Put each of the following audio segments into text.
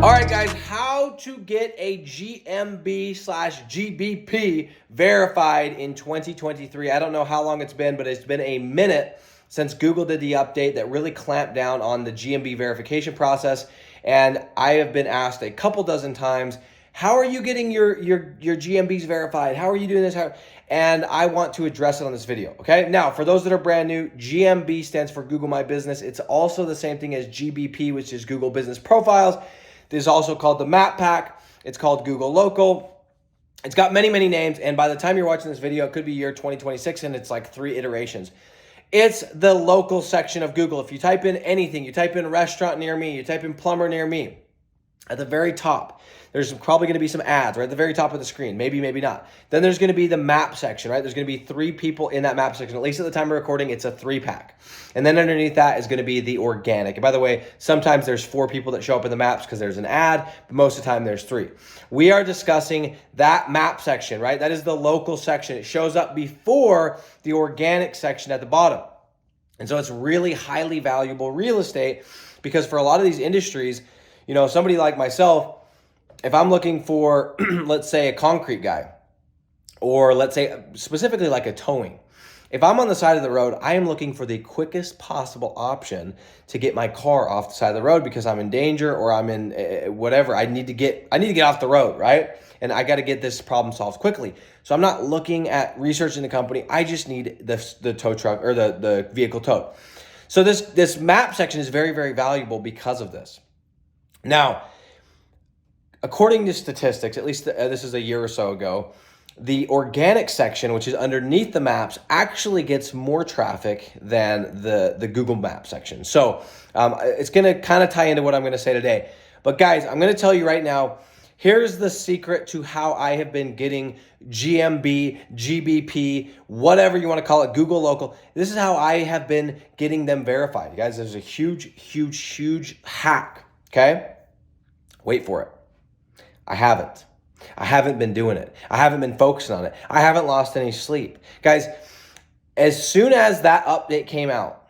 All right, guys, how to get a GMB/GBP verified in 2023. I don't know how long it's been, but it's been a minute since Google did the update that really clamped down on the GMB verification process. And I have been asked a couple dozen times, how are you getting your GMBs verified? How are you doing this? And I want to address it on this video, okay? Now, for those that are brand new, GMB stands for Google My Business. It's also the same thing as GBP, which is Google Business Profiles. This is also called the Map Pack. It's called Google Local. It's got many, many names. And by the time you're watching this video, it could be year 2026, and it's like 3 iterations. It's the local section of Google. If you type in anything, you type in restaurant near me, you type in plumber near me, at the very top, there's probably going to be some ads right at the very top of the screen. Maybe, maybe not. Then there's going to be the map section, right? There's going to be 3 people in that map section. At least at the time of recording, it's a 3-pack. And then underneath that is going to be the organic. And by the way, sometimes there's 4 people that show up in the maps because there's an ad, but most of the time there's 3. We are discussing that map section, right? That is the local section. It shows up before the organic section at the bottom. And so it's really highly valuable real estate because for a lot of these industries, you know, somebody like myself, if I'm looking for, let's say, a concrete guy, or let's say specifically like a towing, if I'm on the side of the road, I am looking for the quickest possible option to get my car off the side of the road because I'm in danger or I'm in whatever. I need to get off the road, right? And I got to get this problem solved quickly. So I'm not looking at researching the company. I just need the tow truck or the vehicle towed. So this map section is very, very valuable because of this. Now, according to statistics, at least this is a year or so ago, the organic section, which is underneath the maps, actually gets more traffic than the Google Map section. So it's going to kind of tie into what I'm going to say today. But guys, I'm going to tell you right now, here's the secret to how I have been getting GMB, GBP, whatever you want to call it, Google Local. This is how I have been getting them verified. You guys, there's a huge, huge, huge hack, okay? Wait for it. I haven't been doing it. I haven't been focusing on it. I haven't lost any sleep. Guys, as soon as that update came out,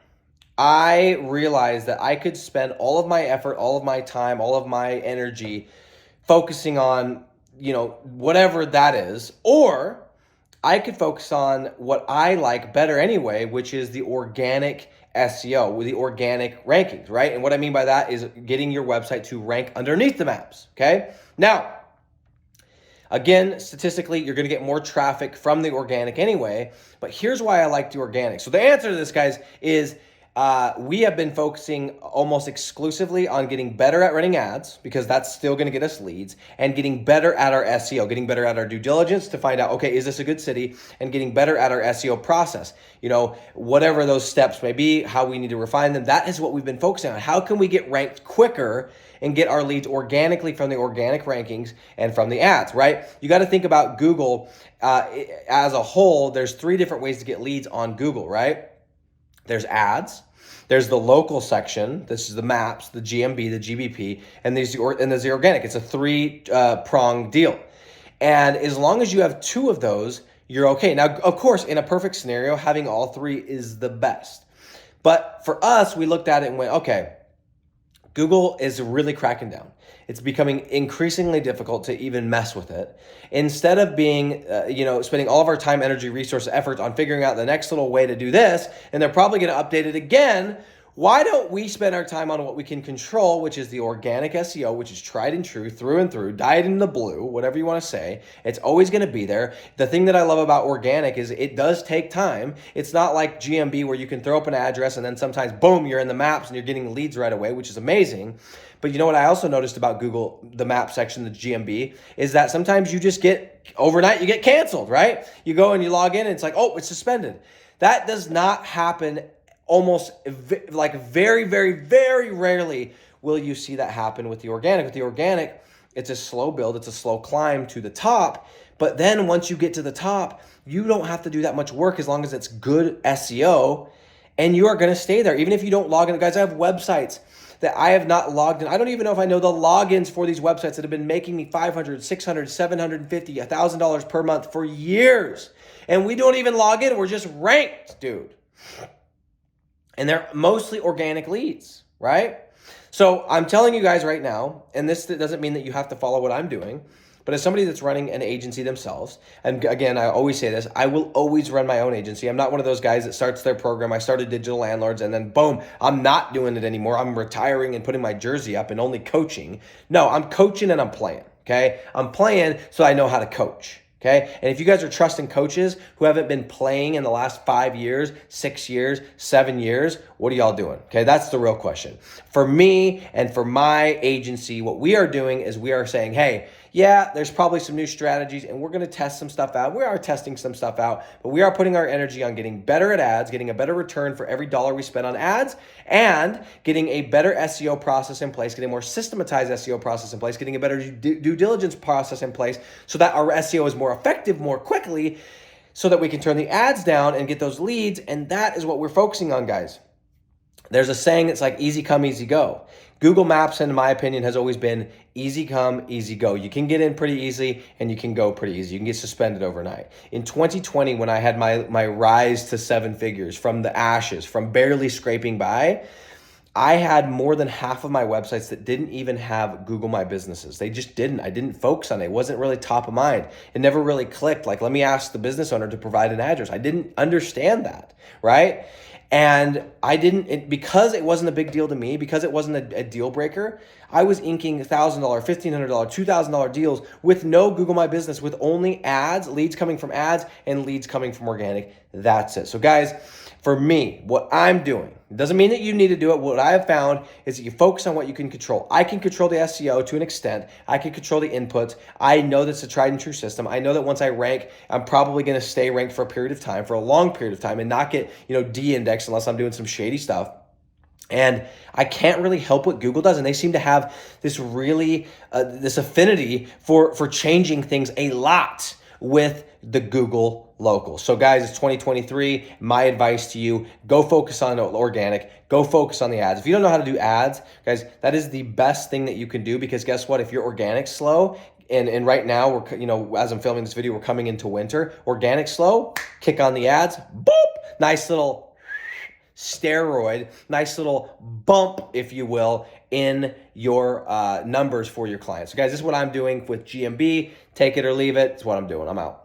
I realized that I could spend all of my effort, all of my time, all of my energy focusing on, you know, whatever that is, or I could focus on what I like better anyway, which is the organic SEO, with the organic rankings, right? And what I mean by that is getting your website to rank underneath the maps, okay? Now, again, statistically, you're going to get more traffic from the organic anyway, but here's why I like the organic. So the answer to this, guys, is we have been focusing almost exclusively on getting better at running ads because that's still going to get us leads, and getting better at our SEO, getting better at our due diligence to find out, okay, is this a good city, and getting better at our SEO process. You know, whatever those steps may be, how we need to refine them, that is what we've been focusing on. How can we get ranked quicker and get our leads organically from the organic rankings and from the ads, right? You got to think about Google as a whole. There's 3 different ways to get leads on Google, right? There's ads, there's the local section, this is the maps, the GMB, the GBP, and there's the organic. It's a 3-pronged deal. And as long as you have 2 of those, you're okay. Now, of course, in a perfect scenario, having all 3 is the best. But for us, we looked at it and went, okay, Google is really cracking down. It's becoming increasingly difficult to even mess with it. Instead of being, spending all of our time, energy, resource, effort on figuring out the next little way to do this, and they're probably going to update it again, why don't we spend our time on what we can control, which is the organic SEO, which is tried and true, through and through, dyed in the blue, whatever you want to say. It's always going to be there. The thing that I love about organic is it does take time. It's not like GMB where you can throw up an address and then sometimes, boom, you're in the maps and you're getting leads right away, which is amazing. But you know what I also noticed about Google, the map section, the GMB, is that sometimes you just get, overnight, you get canceled, right? You go and you log in and it's like, oh, it's suspended. That does not happen. Almost like very, very, very rarely will you see that happen with the organic. With the organic, it's a slow build. It's a slow climb to the top. But then once you get to the top, you don't have to do that much work as long as it's good SEO, and you are going to stay there. Even if you don't log in. Guys, I have websites that I have not logged in. I don't even know if I know the logins for these websites that have been making me $500, $600, $750, $1,000 per month for years. And we don't even log in. We're just ranked, dude. And they're mostly organic leads. right? So I'm telling you guys right now, and this doesn't mean that you have to follow what I'm doing, but as somebody that's running an agency themselves, and again, I always say this, I will always run my own agency. I'm not one of those guys that starts their program. I started Digital Landlords and then boom, I'm not doing it anymore. I'm retiring and putting my jersey up and only coaching. No, I'm coaching and I'm playing, okay? I'm playing so I know how to coach. Okay. And if you guys are trusting coaches who haven't been playing in the last 5 years, 6 years, 7 years, what are y'all doing? Okay. That's the real question. For me and for my agency, what we are doing is we are saying, hey, yeah, there's probably some new strategies and we're going to test some stuff out. We are testing some stuff out, but we are putting our energy on getting better at ads, getting a better return for every dollar we spend on ads, and getting a better SEO process in place, getting a more systematized SEO process in place, getting a better due diligence process in place so that our SEO is more effective more quickly so that we can turn the ads down and get those leads. And that is what we're focusing on, guys. There's a saying that's like easy come, easy go. Google Maps, in my opinion, has always been easy come, easy go. You can get in pretty easy and you can go pretty easy. You can get suspended overnight. In 2020, when I had my rise to 7 figures from the ashes, from barely scraping by, I had more than half of my websites that didn't even have Google My Businesses. They just didn't. I didn't focus on it. It wasn't really top of mind. It never really clicked. Like, let me ask the business owner to provide an address. I didn't understand that, right? And I didn't, because it wasn't a big deal to me, because it wasn't a deal breaker, I was inking $1,000, $1,500, $2,000 deals with no Google My Business, with only ads, leads coming from ads and leads coming from organic. That's it. So guys, for me, what I'm doing, it doesn't mean that you need to do it. What I have found is that you focus on what you can control. I can control the SEO to an extent. I can control the inputs. I know that's a tried and true system. I know that once I rank, I'm probably going to stay ranked for a period of time, for a long period of time, and not get, de-indexed unless I'm doing some shady stuff. And I can't really help what Google does. And they seem to have this really, this affinity for changing things a lot with the Google local. So guys, it's 2023. My advice to you, go focus on organic, go focus on the ads. If you don't know how to do ads, guys, that is the best thing that you can do, because guess what? If your organic's slow, and right now we're, as I'm filming this video, we're coming into winter, organic slow, kick on the ads, boop, nice little steroid, nice little bump, if you will, in your numbers for your clients. So guys, this is what I'm doing with GMB. Take it or leave it. It's what I'm doing. I'm out.